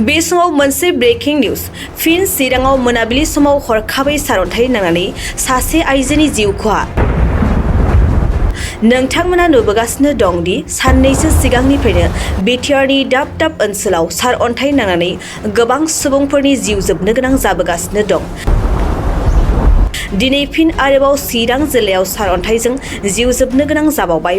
बे समाव मोनसे ब्रेकिं निउज फिन चिराङाव मोनाबिलि समाव हरखाबै सारअन्थाइ नांनानै सासे आइजोनि जिउ खहा। नोंथांमोना नुबोगासिनो दं दि साननैसो सिगांनिफ्रायनो बिटिआरनि दाब दाब ओनसोलाव सारअन्थाइ नांनानै गोबां सुबुंफोरनि जिउ जोबनो गोनां जाबोगासिनो दं। दिनै फिन आरोबाव चिरां जिल्लायाव सारअन्थाइजों जिउ जोबनो गोनां जाबावबाय।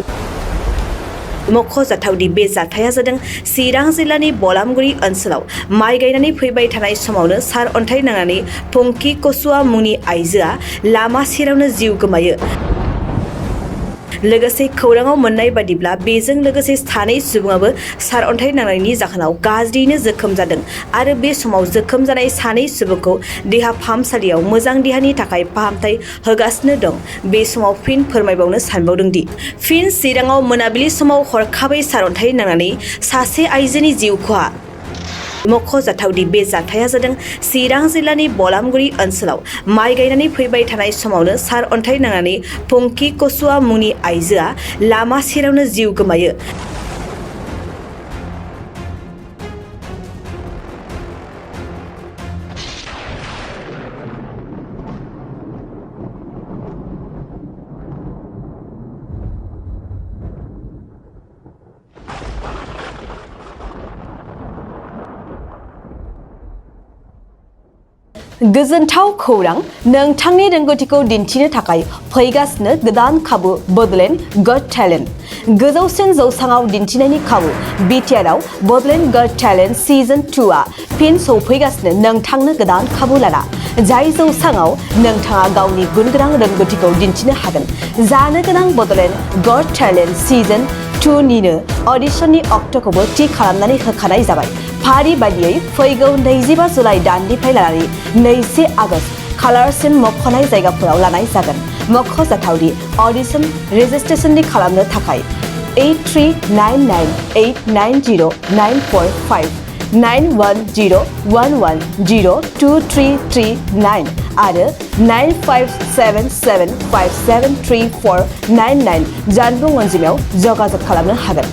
मख'जाथावदि बे जाथाया जादों चिरां जिल्लानि बलामगुरि ओनसोलाव माइ गायनानै फैबाय थानाय समावनो सारअन्थाइ नांनानै फंखि कसुवा मुंनि आइजोआ लामा सेरावनो जिउ गोमायो। लोगोसे खौराङाव मोननाय बादिब्ला बेजों लोगोसे सानै सुबुङाबो सारअन्थाइ नांनायनि जाहोनाव गाज्रियैनो जोखोम जादों आरो बे समाव जोखोम जानाय सानै सुबुंखौ देहा फाहामसालियाव मोजां देहानि थाखाय फाहामथाय होगासिनो दं। बे समाव फिन फोरमायबावनो सानबावदों दि फिन चिराङाव मोनाबिलि समाव हरखाबै सारअन्थाइ नांनानै सासे आइजोनि जिउ खहा। मख'जाथावदि बे जाथाया जादों चिरां जिल्लानि बलामगुरि ओनसोलाव माइ गायनानै फैबाय थानाय समावनो सारअन्थाइ नांनानै फंखि कसुवा मुंनि आइजोआ लामा सेरावनो जिउ गोमायो। गोजोनथाव खौरां, नोंथांनि रोंगौथिखौ दिन्थिनो थाखाय फैगासिनो गोदान खाबु बड'लेण्ड गट टेलेन्ट। गोजौसिन जौसाङाव दिन्थिनायनि खाबु बिटिआरआव बड'लेण्ड गट टेलेन्ट सिजन 2आ फिन सौफैगासिनो नोंथांनो गोदान खाबु लाना। जाय जौसाङाव नोंथाङा गावनि गुनगोनां रोंगौथिखौ दिन्थिनो हागोन। जानो गोनां बड'लेण्ड गट टेलेन्ट सिजन 2 निनो अडिशननि अक्ट'खौबो थि खालामनानै होखानाय जाबाय। फारि बायदियै फैगौ 25 जुलाइ दाननिफ्राय लानानै 2 आगस्त खालारसिम मख'नाय जायगाफोराव लानाय जागोन। मख'जाथावदि अडिशन रेजिस्ट्रेशननि खालामनो थाखाय 8399890945 9101102339 आरो 9577573499 जानबुं अनजिमायाव जगाजग खालामनो हागोन।